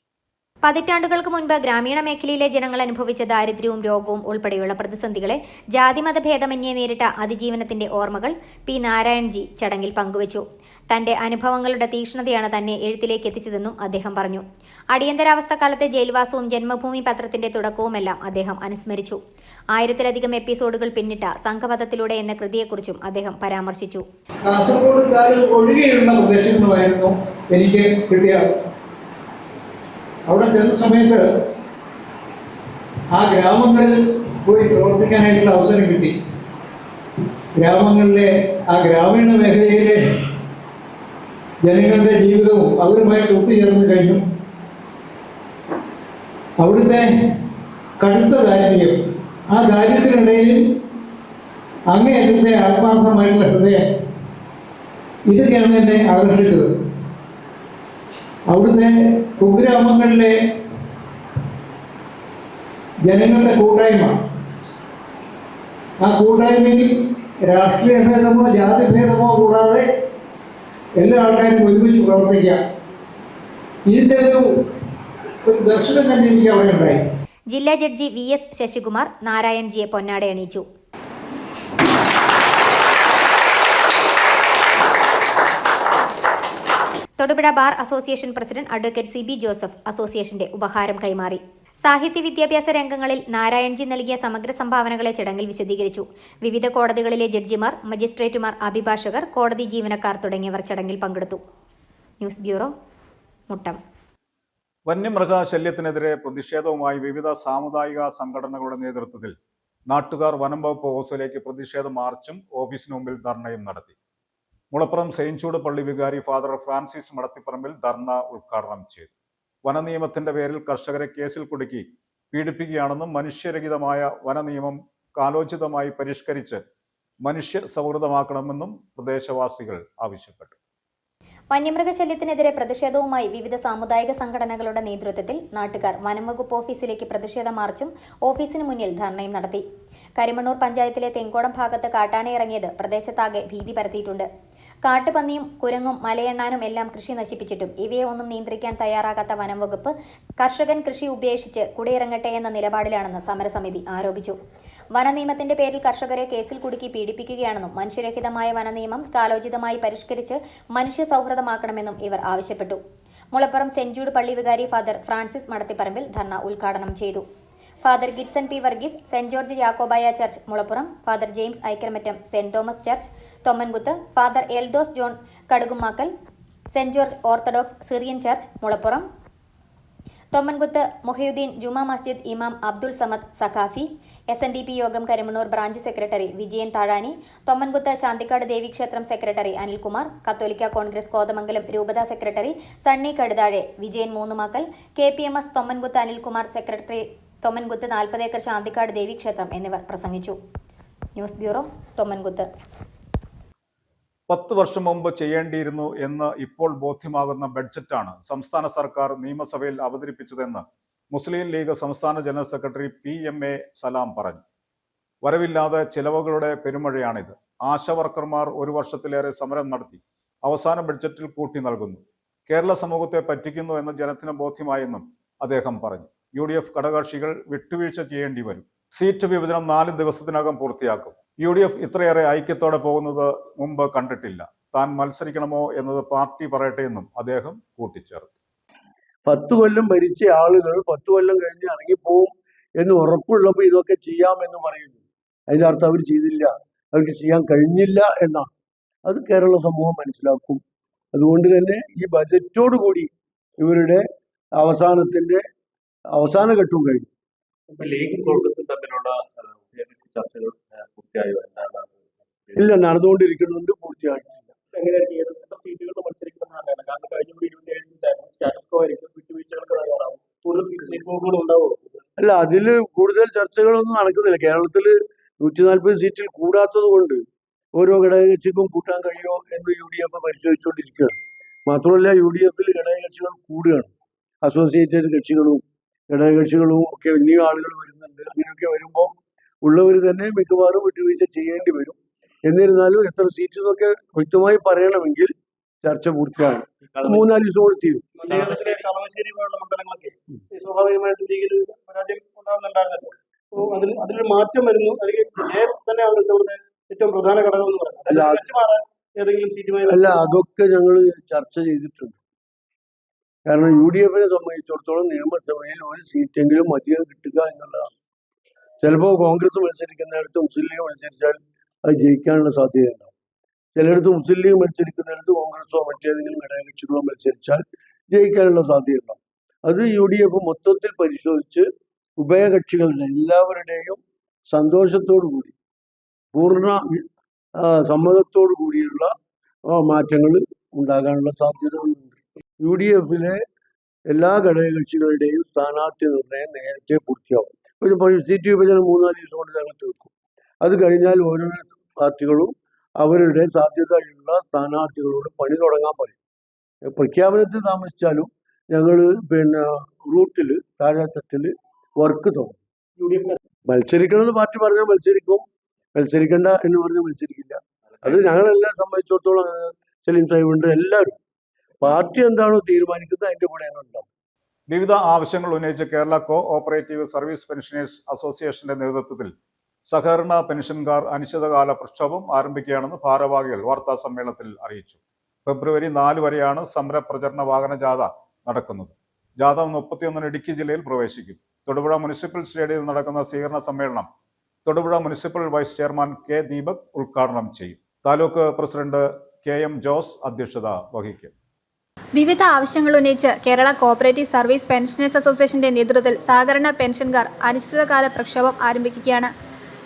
B: പതിറ്റാണ്ടുകൾക്ക് മുൻപ് ഗ്രാമീണ മേഖലയിലെ ജനങ്ങൾ അനുഭവിച്ച ദാരിദ്ര്യവും രോഗവും ഉൾപ്പെടെയുള്ള പ്രതിസന്ധികളെ ജാതിമത ഭേദമന്യേ നേരിട്ട അതിജീവനത്തിന്റെ ഓർമ്മകൾ പി നാരായൺ ജി ചടങ്ങിൽ പങ്കുവച്ചു. തന്റെ അനുഭവങ്ങളുടെ തീക്ഷ്ണതയാണ് തന്നെ എഴുത്തിലേക്ക് എത്തിച്ചതെന്നും അദ്ദേഹം പറഞ്ഞു. അടിയന്തരാവസ്ഥ കാലത്തെ ജയിൽവാസവും ജന്മഭൂമി പത്രത്തിന്റെ തുടക്കവുമെല്ലാം അദ്ദേഹം അനുസ്മരിച്ചു. 1000-ലധികം എപ്പിസോഡുകൾ പിന്നിട്ട സംഘപഥത്തിലൂടെ എന്ന കൃതിയെക്കുറിച്ചും അദ്ദേഹം പരാമർശിച്ചു.
F: കാസർഗോഡ് ഒഴികെയുള്ള പ്രദേശങ്ങളുമായിരുന്നു എനിക്ക് കിട്ടിയ. അവിടെ ചെന്ന സമയത്ത് ആ ഗ്രാമങ്ങളിൽ പോയി പ്രവർത്തിക്കാനായിട്ടുള്ള അവസരം കിട്ടി. ഗ്രാമങ്ങളിലെ ആ ഗ്രാമീണ മേഖലയിലെ ജനങ്ങളുടെ ജീവിതവും അവരുമായിട്ട് ഒത്തുചേർന്ന് കഴിഞ്ഞു. അവിടുത്തെ കടുത്ത ദാരിദ്ര്യം, ആ ദാരിദ്ര്യത്തിനിടയിൽ അങ്ങേയറ്റത്തെ ആത്മാർത്ഥമായിട്ടുള്ള ഹൃദയം, ഇതൊക്കെയാണ് എന്നെ ആകർഷിച്ചത്. അവിടുത്തെ കുഗ്രാമങ്ങളിലെ ജനങ്ങളുടെ കൂട്ടായ്മ, ആ കൂട്ടായ്മയിൽ രാഷ്ട്രീയ ഭേദമോ ജാതിഭേദമോ കൂടാതെ എല്ലാ ആൾക്കാരും ഒരുമിച്ച് പ്രവർത്തിക്കാം. ഇതിൻ്റെ ഒരു ദർശനം തന്നെ എനിക്ക് അവിടെ ഉണ്ടായി.
B: ജില്ലാ ജഡ്ജി VS ശശികുമാർ നാരായൺജിയെ പൊന്നാട അണിയിച്ചു. Thodupuzha bar association president advocate CB Joseph അസോസിയേഷന്റെ ഉപഹാരം കൈമാറി. സാഹിത്യ വിദ്യാഭ്യാസ രംഗങ്ങളിൽ നാരായൺജി നൽകിയ സമഗ്ര സംഭാവനകളെ ചടങ്ങിൽ വിശദീകരിച്ചു. വിവിധ കോടതികളിലെ ജഡ്ജിമാർ, മജിസ്ട്രേറ്റുമാർ, അഭിഭാഷകർ, കോടതി ജീവനക്കാർ തുടങ്ങിയവർ ചടങ്ങിൽ പങ്കെടുത്തു. News bureau, Muttom.
A: വന്യമൃഗശല്യത്തിനെതിരെ പ്രതിഷേധവുമായി വിവിധ സാമുദായിക സംഘടനകളുടെ നേതൃത്വത്തിൽ നാട്ടുകാർ വനം വകുപ്പ് ഓഫീസിലേക്ക് പ്രതിഷേധ മാർച്ചും ഓഫീസിന് മുമ്പിൽ ധർണയും നടത്തി. മുളപ്പുറം സെയിൻചൂട് പള്ളി വികാരി ഫാദർ ഫ്രാൻസിസ് മടത്തിപ്പറമ്പിൽ ധർണ ഉദ്ഘാടനം ചെയ്തു. വനനിയമത്തിന്റെ പേരിൽ കർഷകരെ കേസിൽ കുടുക്കി പീഡിപ്പിക്കുകയാണെന്നും മനുഷ്യരഹിതമായ വനനിയമം കാലോചിതമായി പരിഷ്കരിച്ച് മനുഷ്യ സൗഹൃദമാക്കണമെന്നും പ്രദേശവാസികൾ ആവശ്യപ്പെട്ടു.
B: വന്യമൃഗശല്യത്തിനെതിരെ പ്രതിഷേധവുമായി വിവിധ സാമുദായിക സംഘടനകളുടെ നേതൃത്വത്തിൽ നാട്ടുകാർ വനം വകുപ്പ് ഓഫീസിലേക്ക് പ്രതിഷേധ മാർച്ചും ഓഫീസിന് മുന്നിൽ ധർണയും നടത്തി. കരിമണ്ണൂർ പഞ്ചായത്തിലെ തെങ്കോടം ഭാഗത്ത് കാട്ടാനയിറങ്ങിയത് പ്രദേശത്താകെ ഭീതി പരത്തിയിട്ടുണ്ട്. കാട്ടുപന്നിയും കുരങ്ങും മലയെണ്ണാനും എല്ലാം കൃഷി നശിപ്പിച്ചിട്ടും ഇവയെ ഒന്നും നിയന്ത്രിക്കാൻ തയ്യാറാകാത്ത വനം വകുപ്പ് കർഷകൻ കൃഷി ഉപേക്ഷിച്ച് കുടിയിറങ്ങട്ടെ എന്ന നിലപാടിലാണെന്ന് സമരസമിതി ആരോപിച്ചു. വനനിയമത്തിന്റെ പേരിൽ കർഷകരെ കേസിൽ കുടുക്കി പീഡിപ്പിക്കുകയാണെന്നും മനുഷ്യരഹിതമായ വനനിയമം കാലോചിതമായി പരിഷ്കരിച്ച് മനുഷ്യ സൗഹൃദമാക്കണമെന്നും ഇവർ ആവശ്യപ്പെട്ടു. മുളപ്പുറം സെന്റ് ജൂഡ് പള്ളി വികാരി ഫാദർ ഫ്രാൻസിസ് മടത്തിപ്പറമ്പിൽ ധർണ ഉദ്ഘാടനം ചെയ്തു. Father Gidson P. Varghese, saint George Yakobaya church Mulappuram, father James Aikkaramattam saint Thomas church Thommankuthu, father Eldhose John Kadukumakkal, saint George orthodox Syrian church Mulappuram, Thommankuthu Muhiyuddin Juma Masjid ഇമാം അബ്ദുൾ സമദ് സഖാഫി, SNDP യോഗം കരിമണ്ണൂർ ബ്രാഞ്ച് സെക്രട്ടറി വിജയൻ താഴാനി, തൊമ്മൻകുത്ത് ശാന്തിക്കാട് ദേവീക്ഷേത്രം സെക്രട്ടറി അനിൽകുമാർ, കത്തോലിക്ക കോൺഗ്രസ് കോതമംഗലം രൂപത secretary Sunny Kaduthazhe, Vijayan Moonnumakkal, KPMS Thommankuthu Anilkumar secretary Thommankuthu 40 acre Shanthikkad ദേവീക്ഷേത്രം എന്നിവർ പ്രസംഗിച്ചു. News bureau, Thommankuthu.
A: 10 വർഷം മുമ്പ് ചെയ്യേണ്ടിയിരുന്നു എന്ന് ഇപ്പോൾ ബോധ്യമാകുന്ന ബഡ്ജറ്റാണ് സംസ്ഥാന സർക്കാർ നിയമസഭയിൽ അവതരിപ്പിച്ചതെന്ന് മുസ്ലിം ലീഗ് സംസ്ഥാന ജനറൽ സെക്രട്ടറി PMA സലാം പറഞ്ഞു. വരവില്ലാതെ ചിലവുകളുടെ പെരുമഴയാണിത്. ആശാവർക്കർമാർ 1 വർഷത്തിലേറെ സമരം നടത്തി അവസാന ബഡ്ജറ്റിൽ കൂട്ടി നൽകുന്നു. കേരള സമൂഹത്തെ പറ്റിക്കുന്നു എന്ന് ജനത്തിന് ബോധ്യമായെന്നും അദ്ദേഹം പറഞ്ഞു. UDF ഘടകകക്ഷികൾ വിട്ടുവീഴ്ച ചെയ്യേണ്ടി വരും. സീറ്റ് വിഭജനം 4 ദിവസത്തിനകം പൂർത്തിയാക്കും. UDF ഇത്രയേറെ ഐക്യത്തോടെ പോകുന്നത് മുമ്പ് കണ്ടിട്ടില്ല. താൻ മത്സരിക്കണമോ എന്നത് പാർട്ടി പറയട്ടെ എന്നും അദ്ദേഹം കൂട്ടിച്ചേർത്തു.
G: 10 കൊല്ലം ഭരിച്ച ആളുകൾ 10 കൊല്ലം കഴിഞ്ഞ് ഇറങ്ങിപ്പോവും എന്ന് ഉറപ്പുള്ളപ്പോൾ ഇതൊക്കെ ചെയ്യാമെന്ന് പറയുന്നു. അതിൻ്റെ അർത്ഥം അവർ ചെയ്തില്ല, അവർക്ക് ചെയ്യാൻ കഴിഞ്ഞില്ല എന്നാണ്. അത് കേരള സമൂഹം മനസ്സിലാക്കും. അതുകൊണ്ട് തന്നെ ഈ ബജറ്റോട് കൂടി ഇവരുടെ അവസാന ഘട്ടവും കഴിഞ്ഞു.
H: ലീഗും കോൺഗ്രസും തമ്മിലുള്ള ചർച്ചകൾ പൂർത്തിയായോ?
G: ഇല്ല, നടന്നുകൊണ്ടിരിക്കുന്നുണ്ട്, പൂർത്തിയായിട്ടില്ല.
H: സീറ്റുകൾ മത്സരിക്കുന്നതാണ്. കാരണം കഴിഞ്ഞ 27 സ്റ്റാറ്റസ് കോ ആയിരിക്കും, വിട്ടുവീഴ്ചകൾക്ക് തയ്യാറാവും. കൂടുതൽ സീറ്റുകൾ ഉണ്ടാവുമോ?
G: അല്ല, അതിൽ കൂടുതൽ ചർച്ചകളൊന്നും നടക്കുന്നില്ല. കേരളത്തിൽ 140 സീറ്റിൽ കൂടാത്തത് കൊണ്ട് ഓരോ ഘടകകക്ഷിക്കും കൂട്ടാൻ കഴിയുമോ എന്ന് UDF പരിശോധിച്ചുകൊണ്ടിരിക്കുകയാണ്. മാത്രമല്ല, UDFൽ ഘടകകക്ഷികൾ കൂടുകയാണ്. അസോസിയേറ്റഡ് കക്ഷികളും ഘടകകക്ഷികളും ഒക്കെ ഇനിയും ആളുകൾ വരുന്നുണ്ട്. അങ്ങനെയൊക്കെ വരുമ്പോൾ ഉള്ളവർ തന്നെ മിക്കവാറും വിട്ടുവീഴ്ച ചെയ്യേണ്ടി വരും. എന്നിരുന്നാലും എത്ര സീറ്റ് എന്നൊക്കെ വ്യക്തമായി പറയണമെങ്കിൽ ചർച്ച പൂർത്തിയാകും. 3-4 ദിവസം കൂടി തീരും.
H: കളമശ്ശേരി പോലുള്ള മണ്ഡലങ്ങളൊക്കെ സ്വാഭാവികമായിട്ടും ലീഗിൽ പരാജയം ഉണ്ടാകുന്നുണ്ടായിരുന്നല്ലോ. അപ്പോൾ അതിലൊരു മാറ്റം വരുന്നു, അല്ലെങ്കിൽ വിജയം തന്നെയാണ് ഇത്തവണത്തെ ഏറ്റവും പ്രധാന ഘടകം എന്ന് പറയുന്നത്. ഏതെങ്കിലും സീറ്റുമായി
G: അല്ല, അതൊക്കെ ഞങ്ങൾ ചർച്ച ചെയ്തിട്ടുണ്ട്. കാരണം UDFനെ സംബന്ധിച്ചിടത്തോളം നിയമസഭയിൽ 1 സീറ്റെങ്കിലും അധികം കിട്ടുക എന്നുള്ളതാണ്. ചിലപ്പോൾ കോൺഗ്രസ് മത്സരിക്കുന്നിടത്ത് മുസ്ലിം ലീഗ് മത്സരിച്ചാൽ അത് ജയിക്കാനുള്ള സാധ്യതയുണ്ടാവും. ചിലയിടത്ത് മുസ്ലിം ലീഗ് മത്സരിക്കുന്നിടത്ത് കോൺഗ്രസോ മറ്റേതെങ്കിലും ഘടകകക്ഷികളോ മത്സരിച്ചാൽ ജയിക്കാനുള്ള സാധ്യതയുണ്ടാവും. അത് UDF മൊത്തത്തിൽ പരിശോധിച്ച് ഉഭയകക്ഷികളുടെ എല്ലാവരുടെയും സന്തോഷത്തോടു കൂടി പൂർണ്ണ സമ്മതത്തോടു കൂടിയുള്ള മാറ്റങ്ങൾ ഉണ്ടാകാനുള്ള സാധ്യതകളുണ്ട്. UDFലെ എല്ലാ ഘടകകക്ഷികളുടെയും സ്ഥാനാർത്ഥി നിർണയം നേരത്തെ പൂർത്തിയാവും. ഒരു സീറ്റ് വിഭജനം 3-4 ദിവസം കൊണ്ട് ഞങ്ങൾ തീർക്കും. അത് കഴിഞ്ഞാൽ ഓരോ പാർട്ടികളും അവരുടെ സാധ്യതയുള്ള സ്ഥാനാർത്ഥികളോട് പണി തുടങ്ങാൻ പറയും. പ്രഖ്യാപനത്തിൽ താമസിച്ചാലും ഞങ്ങൾ റൂട്ടിൽ താഴെത്തട്ടിൽ വർക്ക് തുടങ്ങും. മത്സരിക്കണമെന്ന് പാർട്ടി പറഞ്ഞാൽ മത്സരിക്കും, മത്സരിക്കണ്ട എന്ന് പറഞ്ഞാൽ മത്സരിക്കില്ല. അത് ഞങ്ങളെല്ലാം സംബന്ധിച്ചിടത്തോളം സലീം സാഹിബുണ്ട്, എല്ലാവരും പാർട്ടി എന്താണോ തീരുമാനിക്കുന്നത് അതിൻ്റെ കൂടെ ഞങ്ങൾ ഉണ്ടാവും.
A: വിവിധ ആവശ്യങ്ങൾ ഉന്നയിച്ച് Kerala co operative service pensioners അസോസിയേഷന്റെ നേതൃത്വത്തിൽ സഹകരണ പെൻഷൻകാർ അനിശ്ചിതകാല പ്രക്ഷോഭം ആരംഭിക്കുകയാണെന്ന് ഭാരവാഹികൾ വാർത്താ സമ്മേളനത്തിൽ അറിയിച്ചു. ഫെബ്രുവരി 4 വരെയാണ് സമര പ്രചരണ വാഹന ജാഥ നടക്കുന്നത്. ജാഥ 31 ഇടുക്കി ജില്ലയിൽ പ്രവേശിക്കും. തൊടുപുഴ മുനിസിപ്പൽ സ്റ്റേഡിയത്തിൽ നടക്കുന്ന സ്വീകരണ സമ്മേളനം Thodupuzha municipal vice chairman K Deepak ഉദ്ഘാടനം ചെയ്യും. താലൂക്ക് പ്രസിഡന്റ് KM ജോസ് അധ്യക്ഷത വഹിക്കും.
I: വിവിധ ആവശ്യങ്ങൾ ഉന്നയിച്ച് കേരള കോഓപ്പറേറ്റീവ് സർവീസ് പെൻഷനേഴ്സ് അസോസിയേഷന്റെ നേതൃത്വത്തിൽ സഹകരണ പെൻഷൻകാർ അനിശ്ചിതകാല പ്രക്ഷോഭം ആരംഭിക്കുകയാണ്.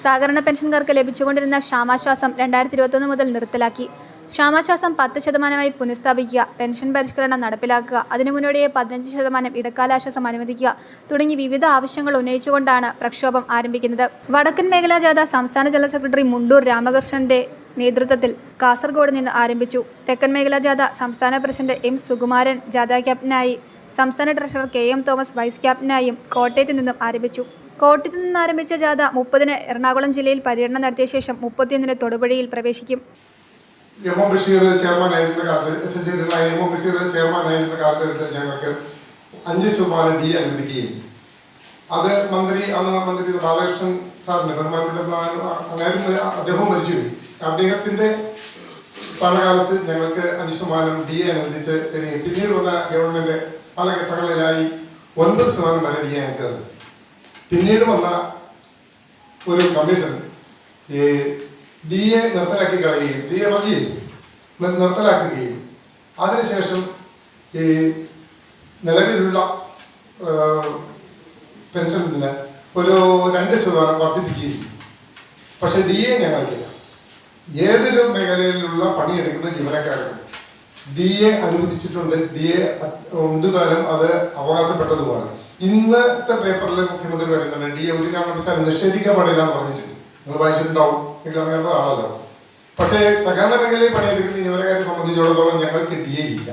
I: സഹകരണ പെൻഷൻകാർക്ക് ലഭിച്ചുകൊണ്ടിരുന്ന ക്ഷാമാശ്വാസം 2021 മുതൽ നിർത്തലാക്കി. ക്ഷാമാശ്വാസം 10% പുനഃസ്ഥാപിക്കുക, പെൻഷൻ പരിഷ്കരണം നടപ്പിലാക്കുക, അതിനു മുന്നോടിയായി 15% ഇടക്കാലാശ്വാസം അനുവദിക്കുക തുടങ്ങി വിവിധ ആവശ്യങ്ങൾ ഉന്നയിച്ചുകൊണ്ടാണ് പ്രക്ഷോഭം ആരംഭിക്കുന്നത്. വടക്കൻ മേഖലാ ജാഥ സംസ്ഥാന ജനറൽ സെക്രട്ടറി മുണ്ടൂർ രാമകൃഷ്ണന്റെ നേതൃത്വത്തിൽ കാസർഗോഡ് നിന്ന് ആരംഭിച്ചു. തെക്കൻ മേഖലാ ജാഥ സംസ്ഥാന പ്രസിഡന്റ് M സുകുമാരൻ ജാഥ ക്യാപ്റ്റനായി, സംസ്ഥാന ട്രഷറർ KM തോമസ് വൈസ് ക്യാപ്റ്റനായും കോട്ടയത്ത് നിന്നും ആരംഭിച്ചു. കോട്ടയത്ത് നിന്ന് ആരംഭിച്ച ജാഥ 30-ന് എറണാകുളം ജില്ലയിൽ പര്യടനം നടത്തിയ ശേഷം 31-ന് തൊടുപുഴയിൽ പ്രവേശിക്കും.
J: എം ഒ ബഷീർ ചെയർമാനായിരുന്ന കാലത്ത് എം ഒ ബഷീർ ചെയർമാനായിരുന്ന കാലത്ത് ഞങ്ങൾക്ക് 5% DA അനുവദിക്കുകയും അത് മന്ത്രി ബാലകൃഷ്ണൻ സാറിന് ബഹുമാനപ്പെട്ട അദ്ദേഹവും മരിച്ചുപോയി. അദ്ദേഹത്തിന്റെ ഭരണകാലത്ത് ഞങ്ങൾക്ക് 5% DA അനുവദിച്ച് തരികയും പിന്നീട് വന്ന ഗവൺമെന്റ് പല ഘട്ടങ്ങളിലായി 9% വരെ DA ഞങ്ങൾക്ക് തന്നു. പിന്നീട് വന്ന ഒരു കമ്മീഷൻ ഈ DA നിർത്തലാക്കി കളയുകയും DA റദ്ദ് ചെയ്തു നിർത്തലാക്കുകയും അതിനുശേഷം ഈ നിലവിലുള്ള പെൻഷനിന് ഒരു 2% വർദ്ധിപ്പിക്കുകയും. പക്ഷെ DA ഞങ്ങൾക്കില്ല. ഏതൊരു മേഖലയിലുള്ള പണിയെടുക്കുന്ന ജീവനക്കാർക്കും DA അനുവദിച്ചിട്ടുണ്ട്. DA എന്തുകാലം അത് അവകാശപ്പെട്ടതുമാണ്. ഇന്നത്തെ പേപ്പറിൽ മുഖ്യമന്ത്രി പറയുന്നുണ്ട് DA ഒരു കാരണവശാലും നിഷേധിക്കാൻ പാടില്ല എന്ന് പറഞ്ഞിട്ടുണ്ട്. നിങ്ങൾ വായിച്ചിട്ടുണ്ടാവും, നിങ്ങൾ അങ്ങനത്തതാണല്ലോ. പക്ഷേ സഹകരണ മേഖലയിൽ പണിയെടുക്കുന്ന ജീവനക്കാരെ സംബന്ധിച്ചിടത്തോളം ഞങ്ങൾക്ക് DA ഇല്ല.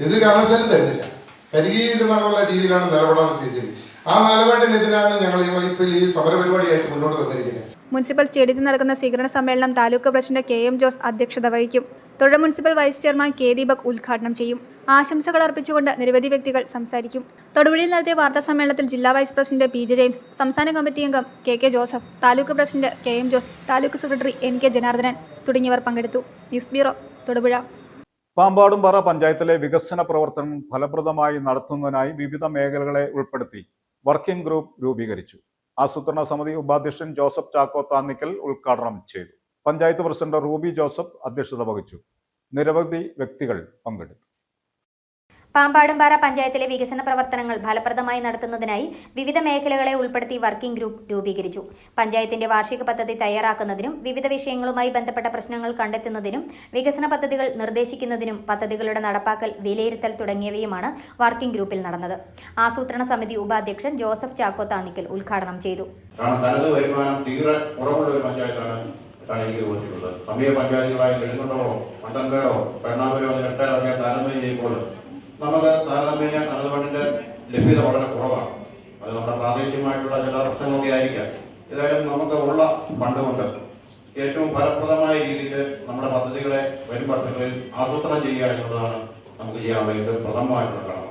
J: ഏത് കാരണവശാലും തരുന്നില്ല. കരികീരുന്നുള്ള രീതിയിലാണ് നിലപാടാണ് സ്വീകരിച്ചത്. ആ നിലപാടിനെതിരാണ് ഞങ്ങൾ ഇപ്പോൾ ഈ സമരപരിപാടിയായിട്ട് മുന്നോട്ട് വന്നിരിക്കുന്നത്.
I: മുനിസിപ്പൽ സ്റ്റേഡിയത്തിൽ നടക്കുന്ന സ്വീകരണ സമ്മേളനം താലൂക്ക് പ്രസിഡന്റ് KM ജോസ് അധ്യക്ഷത വഹിക്കും. Thodupuzha municipal vice chairman K Deepak ഉദ്ഘാടനം ചെയ്യും. ആശംസകൾ അർപ്പിച്ചുകൊണ്ട് നിരവധി വ്യക്തികൾ സംസാരിക്കും. തൊടുപുഴയിൽ നടത്തിയ വാർത്താ സമ്മേളനത്തിൽ ജില്ലാ വൈസ് പ്രസിഡന്റ് PJ ജെയിംസ്, സംസ്ഥാന കമ്മിറ്റി അംഗം KK Joseph, taluk president KM Jose, taluk secretary NK Janardhanan തുടങ്ങിയവർ പങ്കെടുത്തു. News bureau, Thodupuzha.
A: പാമ്പാടുംപാറ പഞ്ചായത്തിലെ വികസന പ്രവർത്തനം ഫലപ്രദമായി നടത്തുന്നതിനായി വിവിധ മേഖലകളെ ഉൾപ്പെടുത്തി വർക്കിംഗ് ഗ്രൂപ്പ് രൂപീകരിച്ചു. ആസൂത്രണ സമിതി ഉപാധ്യക്ഷൻ ജോസഫ് ചാക്കോ താന്നിക്കൽ ഉദ്ഘാടനം ചെയ്തു. പഞ്ചായത്ത് പ്രസിഡന്റ് റൂബി ജോസഫ് അധ്യക്ഷത വഹിച്ചു. നിരവധി വ്യക്തികൾ പങ്കെടുത്തു.
B: പാമ്പാടുംപാറ പഞ്ചായത്തിലെ വികസന പ്രവർത്തനങ്ങൾ ഫലപ്രദമായി നടത്തുന്നതിനായി വിവിധ മേഖലകളെ ഉൾപ്പെടുത്തി വർക്കിംഗ് ഗ്രൂപ്പ് രൂപീകരിച്ചു. പഞ്ചായത്തിന്റെ വാർഷിക പദ്ധതി തയ്യാറാക്കുന്നതിനും വിവിധ വിഷയങ്ങളുമായി ബന്ധപ്പെട്ട പ്രശ്നങ്ങൾ കണ്ടെത്തുന്നതിനും വികസന പദ്ധതികൾ നിർദ്ദേശിക്കുന്നതിനും പദ്ധതികളുടെ നടപ്പാക്കൽ വിലയിരുത്തൽ തുടങ്ങിയവയുമാണ് വർക്കിംഗ് ഗ്രൂപ്പിൽ നടന്നത്. ആസൂത്രണ സമിതി ഉപാധ്യക്ഷൻ ജോസഫ് ചാക്കോ താന്നിക്കൽ ഉദ്ഘാടനം ചെയ്തു.
K: എനിക്ക് തോന്നിയിട്ടുള്ളത് സമീപ പഞ്ചായത്തുകളായി എഴുന്നൂറോ 12 എറണാകുളമോ ഇരട്ടയൊക്കെ താരതമ്യം ചെയ്യുമ്പോൾ നമുക്ക് താരതമ്യേന കണൽ ഫണ്ടിന്റെ ലഭ്യത വളരെ കുറവാണ്. അത് നമ്മുടെ പ്രാദേശികമായിട്ടുള്ള ചില പ്രശ്നങ്ങളൊക്കെ ആയിരിക്കാം. ഏതായാലും നമുക്ക് ഉള്ള ഫണ്ട് കൊണ്ട് ഏറ്റവും ഫലപ്രദമായ രീതിയിൽ നമ്മുടെ പദ്ധതികളെ വരും വർഷങ്ങളിൽ ആസൂത്രണം ചെയ്യുക എന്നുള്ളതാണ് നമുക്ക് ചെയ്യാൻ വേണ്ടി പ്രഥമമായിട്ടുള്ള കടമ.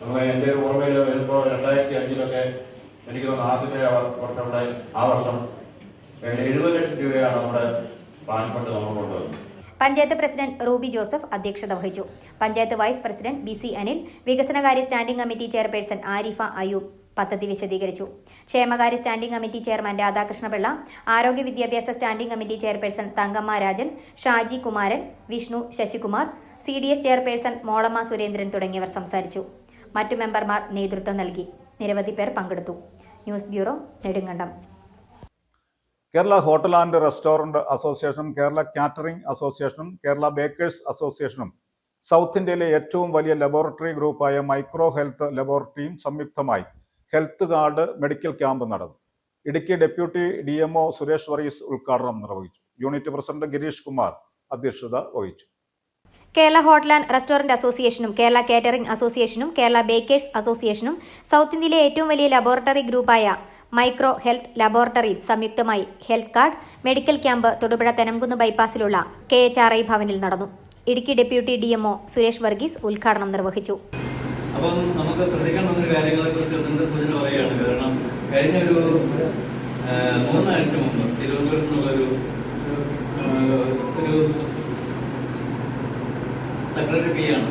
K: നമുക്ക് എൻ്റെ ഒരു ഓർമ്മയിൽ വരുമ്പോൾ 2005 എനിക്ക് തോന്നുന്നു ആദ്യത്തെ വർഷങ്ങളുടെ ആ വർഷം 70 ലക്ഷം രൂപയാണ് നമ്മുടെ പ്ലാൻ ഫണ്ട് നമുക്കുള്ളത്.
B: പഞ്ചായത്ത് പ്രസിഡന്റ് റൂബി ജോസഫ് അധ്യക്ഷത വഹിച്ചു. Panchayat vice president BC Anil, വികസനകാര്യ standing committee chairperson Arifa Ayoob പദ്ധതി വിശദീകരിച്ചു. ക്ഷേമകാര്യ സ്റ്റാൻഡിംഗ് കമ്മിറ്റി ചെയർമാൻ രാധാകൃഷ്ണപിള്ള, ആരോഗ്യ വിദ്യാഭ്യാസ standing committee chairperson Thankamma Rajan, Shaji Kumaran, Vishnu Sasikumar, CDS chairperson Mollamma Surendran തുടങ്ങിയവർ സംസാരിച്ചു. മറ്റു മെമ്പർമാർ നേതൃത്വം നൽകി. നിരവധി പേർ പങ്കെടുത്തു. News bureau, Nedumkandam.
A: Kerala hotel and restaurant അസോസിയേഷനും കേരള കാറ്ററിംഗ് അസോസിയേഷനും കേരള ബേക്കേഴ്സ് അസോസിയേഷനും സൗത്ത് ഇന്ത്യയിലെ ഏറ്റവും വലിയ ലബോറട്ടറി ഗ്രൂപ്പായ മൈക്രോ ഹെൽത്ത് ലബോറട്ടറിയും സംയുക്തമായി ഹെൽത്ത് കാർഡ് മെഡിക്കൽ ക്യാമ്പ് നടന്നു. ഇടുക്കി ഡെപ്യൂട്ടി DMO സുരേഷ് വർഗീസ് ഉദ്ഘാടനം നിർവഹിച്ചു. യൂണിറ്റ് പ്രസിഡന്റ് ഗിരീഷ് കുമാർ അധ്യക്ഷത വഹിച്ചു.
B: കേരള ഹോട്ടൽ ആൻഡ് റെസ്റ്റോറന്റ് അസോസിയേഷനും കേരള കാറ്ററിംഗ് അസോസിയേഷനും കേരള ബേക്കേഴ്സ് അസോസിയേഷനും സൗത്ത് ഇന്ത്യയിലെ ഏറ്റവും വലിയ ലബോറട്ടറി ഗ്രൂപ്പായ മൈക്രോ ഹെൽത്ത് ലബോറട്ടറിയും സംയുക്തമായി health card medical camp Thodupuzha Thenamkunnu ബൈപ്പാസിലുള്ള KHRI ഭവനിൽ നടന്നു. ഇടുക്കി ഡെപ്യൂട്ടി DMO സുരേഷ് വർഗീസ് ഉദ്ഘാടനം നിർവഹിച്ചു.
F: അപ്പം നമുക്ക് ശ്രദ്ധിക്കേണ്ട കാര്യങ്ങളെക്കുറിച്ച് ഒന്നിൻ്റെ സൂചന പറയുകയാണ്. കാരണം കഴിഞ്ഞ ഒരു 3 ആഴ്ച മുമ്പ് തിരുവനന്തപുരത്ത് നിന്നുള്ളൊരു സെക്രട്ടറി പി ആണ്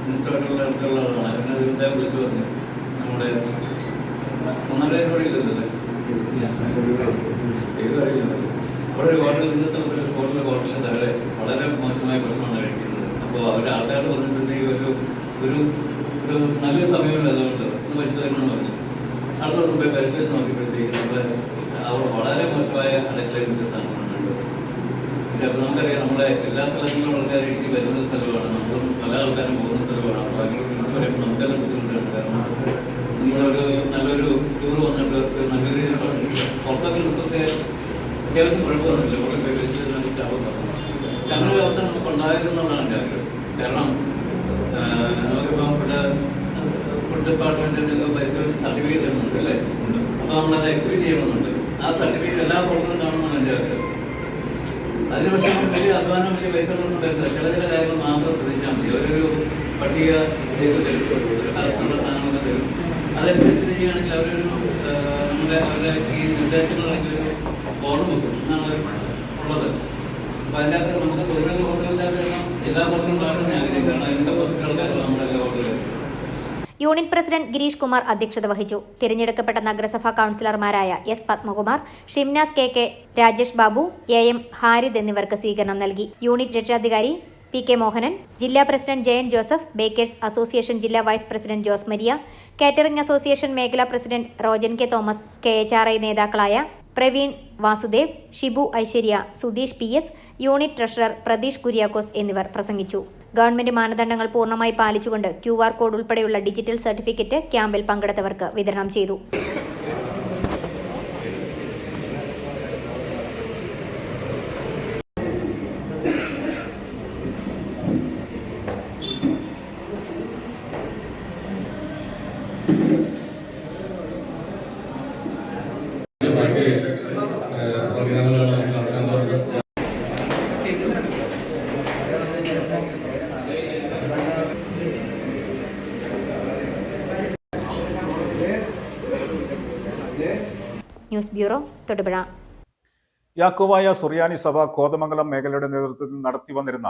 F: മിനിസ്റ്ററുടെ അടുത്തുള്ള ആളാണ്. എന്നെ ഇദ്ദേഹം വിളിച്ചു പറഞ്ഞു നമ്മുടെ ഒന്നരയിലൂടെ അവിടെ ഒരു ഹോട്ടലിൽ ഇന്ന സ്ഥലത്ത് ഹോട്ടലിൽ തന്നെ വളരെ മോശമായ ഭക്ഷണമാണ് കഴിക്കുന്നത്. അപ്പോൾ അവരുടെ ആൾക്കാർ പറഞ്ഞിട്ടുണ്ടെങ്കിൽ ഒരു നല്ലൊരു സമയമില്ല, അതുകൊണ്ട് ഒന്ന് പരിശോധിക്കണം എന്ന് പറഞ്ഞു. അടുത്ത ദിവസം പോയി പരിശോധിച്ച് നോക്കിയപ്പോഴത്തേക്ക് അവർ വളരെ മോശമായ അടുക്കളയിൽ സാധനമാണ് കണ്ടത്. പക്ഷെ അപ്പോൾ നമുക്കറിയാം നമ്മുടെ എല്ലാ സ്ഥലങ്ങളിലും ആൾക്കാർ ഇടുക്കി വരുന്ന സ്ഥലമാണ്, നമ്മളും പല ആൾക്കാരും പോകുന്ന സ്ഥലമാണ്. അപ്പോൾ അങ്ങനെ വിളിച്ച് പറയുമ്പോൾ നമുക്കത് ബുദ്ധിമുട്ടാണ്. കാരണം നമ്മളൊരു നല്ലൊരു ടൂർ വന്നിട്ട് നല്ല രീതിയിൽ പുറത്തൊക്കെ മൊത്തത്തെ അത്യാവശ്യം കുഴപ്പമൊന്നുമില്ല. ഇവിടെ പോയി പരിശോധിച്ച് സ്റ്റാഫ് പറഞ്ഞു. പക്ഷെ അങ്ങനെ ഒരു അവസരം നമുക്ക് ഉണ്ടായിരുന്നുള്ളതാണ് എൻ്റെ ആഗ്രഹം. കാരണം നമുക്കിപ്പം ഫുഡ് ഡിപ്പാർട്ട്മെന്റിൽ നിന്ന് പരിശോധിച്ച് സർട്ടിഫിക്കറ്റ് തരുന്നുണ്ട് അല്ലേ? അപ്പോൾ നമ്മളത് എക്സിബിറ്റ് ചെയ്യണമെന്നുണ്ട്. ആ സർട്ടിഫിക്കറ്റ് എല്ലാ ഹോട്ടലും കാണണമെന്നാണ് എൻ്റെ ആഗ്രഹം. അതിന് പക്ഷേ വലിയ അധ്വാനം, വലിയ പൈസകളൊന്നും തരുന്നില്ല. ചില കാര്യങ്ങൾ മാത്രം ശ്രദ്ധിച്ചാൽ മതി. അവരൊരു പട്ടിക ചെയ്ത് തരും, കറക്റ്റുള്ള സാധനങ്ങളൊക്കെ തരും. അതനുസരിച്ച് ചെയ്യുകയാണെങ്കിൽ അവരൊരു അവരുടെ ഈ നിർദ്ദേശങ്ങളാണെങ്കിൽ ഒരു ബോർഡ് വെക്കും എന്നാണ് ഉള്ളത്. അപ്പോൾ അതിനകത്ത് നമുക്ക് തൊഴിലുള്ള ഹോട്ടലിൻ്റെ എല്ലാ ഹോട്ടലും കാണാൻ ആഗ്രഹിക്കുകയാണ്. അതിൻ്റെ പോസിറ്റീവ് ആൾക്കാരുള്ള നമ്മുടെ എല്ലാ ഹോട്ടലുകളും.
B: യൂണിറ്റ് പ്രസിഡന്റ് ഗിരീഷ് കുമാർ അധ്യക്ഷത വഹിച്ചു. തിരഞ്ഞെടുക്കപ്പെട്ട നഗരസഭാ കൌൺസിലർമാരായ S Padmakumar, Shimnas K, Rajesh Babu, AM Harid എന്നിവർക്ക് സ്വീകരണം നൽകി. യൂണിറ്റ് രക്ഷാധികാരി PK മോഹനൻ, ജില്ലാ പ്രസിഡന്റ് ജയൻ ജോസഫ്, ബേക്കേഴ്സ് അസോസിയേഷൻ ജില്ലാ vice president Jose Maria, catering association മേഖലാ president Rojan K Thomas, KHRI നേതാക്കളായ Praveen Vasudev, Shibu Aishwarya, Sudheesh PS, unit treasurer Pratheesh Kuriakose എന്നിവർ പ്രസംഗിച്ചു. ഗവൺമെന്റ് മാനദണ്ഡങ്ങൾ പൂർണ്ണമായി പാലിച്ചുകൊണ്ട് QR കോഡ് ഉൾപ്പെടെയുള്ള ഡിജിറ്റൽ സർട്ടിഫിക്കറ്റ് ക്യാമ്പിൽ പങ്കെടുത്തവർക്ക് വിതരണം ചെയ്തു. News bureau, Thodupuzha.
A: യാക്കോബായ സുറിയാനി സഭ കോതമംഗലം മേഖലയുടെ നേതൃത്വത്തിൽ നടത്തി വന്നിരുന്ന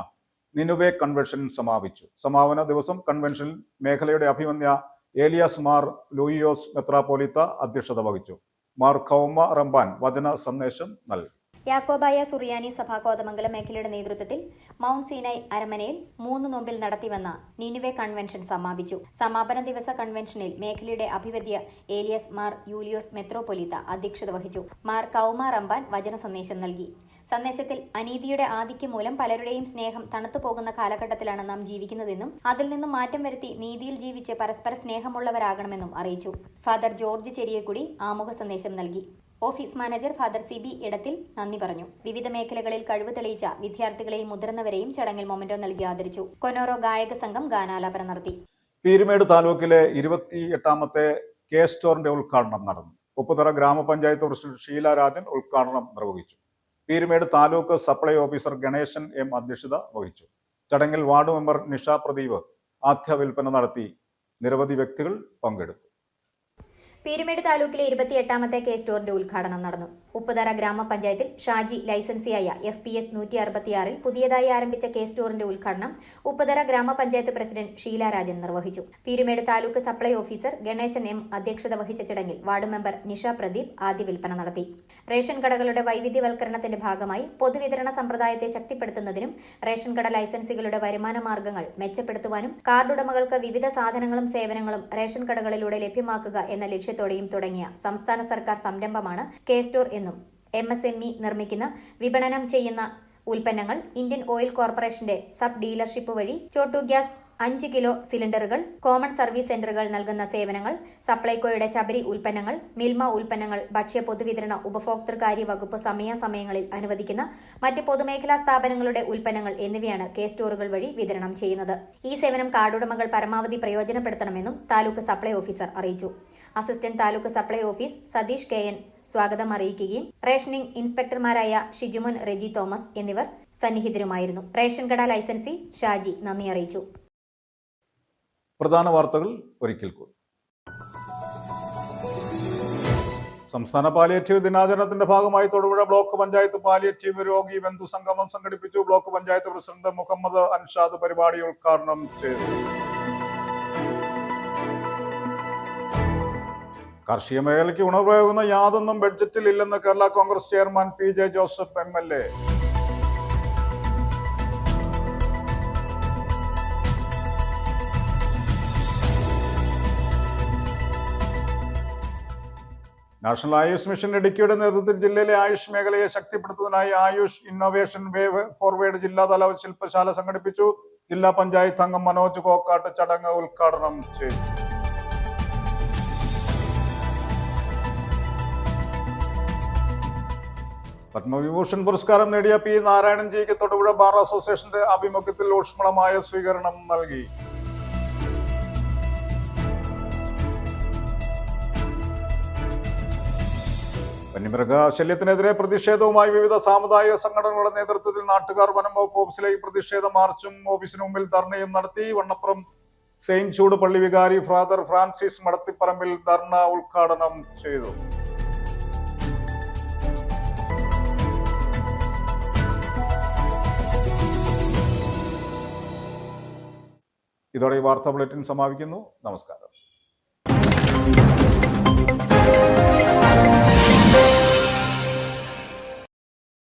A: നിനുവേ കൺവെൻഷൻ സമാപിച്ചു. സമാപന ദിവസം കൺവെൻഷനിൽ മേഖലയുടെ അഭിമന്യ ഏലിയാസ് മാർ ലൂയിയോസ് മെത്രാപ്പോലീത്ത അധ്യക്ഷത വഹിച്ചു. മാർ കൗമ റംബാൻ വചന സന്ദേശം നൽകി.
B: യാക്കോബായ സുറിയാനി സഭ കോതമംഗലം മേഖലയുടെ നേതൃത്വത്തിൽ മൗണ്ട് സീനായ് അരമനയിൽ 3 നോമ്പിൽ നടത്തിവന്ന നിനുവേ കൺവെൻഷൻ സമാപിച്ചു. സമാപന ദിവസ കൺവെൻഷനിൽ മേഖലയുടെ അഭിവദ്യ ഏലിയസ് മാർ യൂലിയോസ് മെത്രോപൊലീത്ത അധ്യക്ഷത വഹിച്ചു. മാർ കൗമ റംബാൻ വചന സന്ദേശം നൽകി. സന്ദേശത്തിൽ അനീതിയുടെ ആധിക്യം മൂലം പലരുടെയും സ്നേഹം തണുത്തുപോകുന്ന കാലഘട്ടത്തിലാണ് നാം ജീവിക്കുന്നതെന്നും അതിൽ നിന്നും മാറ്റം വരുത്തി നീതിയിൽ ജീവിച്ച് പരസ്പര സ്നേഹമുള്ളവരാകണമെന്നും അറിയിച്ചു. ഫാദർ ജോർജ് ചെറിയക്കുടി ആമുഖ സന്ദേശം നൽകി. ഓഫീസ് മാനേജർ ഫാദർ CB ഇടത്തിൽ നന്ദി പറഞ്ഞു. വിവിധ മേഖലകളിൽ കഴിവ് തെളിയിച്ച വിദ്യാർത്ഥികളെയും മുതിർന്നവരെയും ചടങ്ങിൽ മൊമെന്റോ നൽകി ആദരിച്ചു. കൊനോറോ ഗായക സംഘം ഗാനാലാപനം നടത്തി.
A: പീരുമേട് താലൂക്കിലെ 28ാമത്തെ കെ സ്റ്റോറിന്റെ ഉദ്ഘാടനം നടന്നു. ഉപ്പുതറ ഗ്രാമപഞ്ചായത്ത് പ്രസിഡന്റ് ഷീല രാജൻ ഉദ്ഘാടനം നിർവഹിച്ചു. Peermade taluk supply officer Ganesan M അധ്യക്ഷത വഹിച്ചു. ചടങ്ങിൽ വാർഡ് മെമ്പർ നിഷ പ്രദീപ് ആദ്യ വിൽപ്പന നടത്തി. നിരവധി വ്യക്തികൾ പങ്കെടുത്തു.
B: പീരുമേട് താലൂക്കിലെ 28ാമത്തെ കെ സ്റ്റോറിന്റെ ഉദ്ഘാടനം നടന്നു. ഉപ്പുതറ ഗ്രാമപഞ്ചായത്തിൽ ഷാജി ലൈസൻസിയായ FPS 166 പുതിയതായി ആരംഭിച്ച കെ സ്റ്റോറിന്റെ ഉദ്ഘാടനം ഉപ്പുതറ ഗ്രാമപഞ്ചായത്ത് പ്രസിഡന്റ് ഷീല രാജൻ നിർവഹിച്ചു. Peermade taluk supply officer Ganesan M അധ്യക്ഷത വഹിച്ച ചടങ്ങിൽ വാർഡ് മെമ്പർ നിഷ പ്രദീപ് ആദ്യ വിൽപ്പന നടത്തി. റേഷൻ കടകളുടെ വൈവിധ്യവൽക്കരണത്തിന്റെ ഭാഗമായി പൊതുവിതരണ സമ്പ്രദായത്തെ ശക്തിപ്പെടുത്തുന്നതിനും റേഷൻ കട ലൈസൻസികളുടെ വരുമാന മാർഗങ്ങൾ മെച്ചപ്പെടുത്തുവാനും കാർഡുടമകൾക്ക് വിവിധ സാധനങ്ങളും സേവനങ്ങളും റേഷൻ കടകളിലൂടെ ലഭ്യമാക്കുക എന്ന ലക്ഷ്യത്തോടെയും തുടങ്ങിയ സംസ്ഥാന സർക്കാർ സംരംഭമാണ് കെ സ്റ്റോർ എന്നും MSME നിർമ്മിക്കുന്ന വിപണനം ചെയ്യുന്ന ഉൽപ്പന്നങ്ങൾ ഇന്ത്യൻ ഓയിൽ കോർപ്പറേഷന്റെ സബ് ഡീലർഷിപ്പ് വഴി ചോട്ടു ഗ്യാസ് 5 കിലോ സിലിണ്ടറുകൾ, കോമൺ സർവീസ് സെന്ററുകൾ നൽകുന്ന സേവനങ്ങൾ, സപ്ലൈകോയുടെ ശബരി ഉൽപ്പന്നങ്ങൾ, മിൽമ ഉൽപ്പന്നങ്ങൾ, ഭക്ഷ്യ പൊതുവിതരണ ഉപഭോക്തൃകാര്യ വകുപ്പ് സമയങ്ങളിൽ അനുവദിക്കുന്ന മറ്റ് പൊതുമേഖലാ സ്ഥാപനങ്ങളുടെ ഉൽപ്പന്നങ്ങൾ എന്നിവയാണ് കെ സ്റ്റോറുകൾ വഴി വിതരണം ചെയ്യുന്നത്. ഈ സേവനം കാർഡുടമകൾ പരമാവധി പ്രയോജനപ്പെടുത്തണമെന്നും താലൂക്ക് സപ്ലൈ ഓഫീസർ അറിയിച്ചു. Assistant taluk supply office Satheesh KN സ്വാഗതം അറിയിക്കുകയും റേഷനിംഗ് ഇൻസ്പെക്ടർമാരായ ഷിജുമോൻ റെജി തോമസ് എന്നിവർ സന്നിഹിതരുമായിരുന്നു. റേഷൻ കട ലൈസൻസി ഷാജി നന്ദി അറിയിച്ചു.
A: പ്രധാന വാർത്തകൾ ഒരിക്കൽ കൂടി. സംസ്ഥാന പാലിയേറ്റീവ് ദിനാചരണത്തിന്റെ ഭാഗമായി തൊടുപുഴ ബ്ലോക്ക് പഞ്ചായത്ത് പാലിയേറ്റീവ് രോഗി ബന്ധു സംഗമം സംഘടിപ്പിച്ചു. ബ്ലോക്ക് പഞ്ചായത്ത് പ്രസിഡന്റ് മുഹമ്മദ് അൻഷാദ് പരിപാടി ഉദ്ഘാടനം ചെയ്തു. കാർഷിക മേഖലയ്ക്ക് ഉണർവേകുന്ന യാതൊന്നും ബഡ്ജറ്റിൽ ഇല്ലെന്ന് Kerala Congress chairman PJ Joseph MLA. National Ayush mission ഇടുക്കിയുടെ നേതൃത്വത്തിൽ ജില്ലയിലെ ആയുഷ് മേഖലയെ ശക്തിപ്പെടുത്തുന്നതിനായി ആയുഷ് ഇന്നോവേഷൻ വേവ് ഫോർവേഡ് ജില്ലാതല ശില്പശാല സംഘടിപ്പിച്ചു. ജില്ലാ പഞ്ചായത്ത് അംഗം മനോജ് കോക്കാട്ട് ചടങ്ങ് ഉദ്ഘാടനം ചെയ്തു. പത്മവിഭൂഷൺ പുരസ്കാരം നേടിയ P. നാരായണൻജിക്ക് തൊടുപുഴ ബാർ അസോസിയേഷന്റെ ആഭിമുഖ്യത്തിൽ ഊഷ്മളമായ സ്വീകരണം നൽകി. വന്യമൃഗശല്യത്തിനെതിരെ പ്രതിഷേധവുമായി വിവിധ സാമുദായിക സംഘടനകളുടെ നേതൃത്വത്തിൽ നാട്ടുകാർ വനം വകുപ്പ് ഓഫീസിലേക്ക് പ്രതിഷേധ മാർച്ചും ഓഫീസിന് മുമ്പിൽ ധർണയും നടത്തി. വണ്ണപ്പുറം സെയിന്റ് ചൂട് പള്ളി വികാരി ഫാദർ ഫ്രാൻസിസ് മടത്തിപ്പറമ്പിൽ ധർണ ഉദ്ഘാടനം ചെയ്തു. ഇതോടെ ഈ വാർത്താ ബുള്ളറ്റിൻ സമാപിക്കുന്നു. നമസ്കാരം.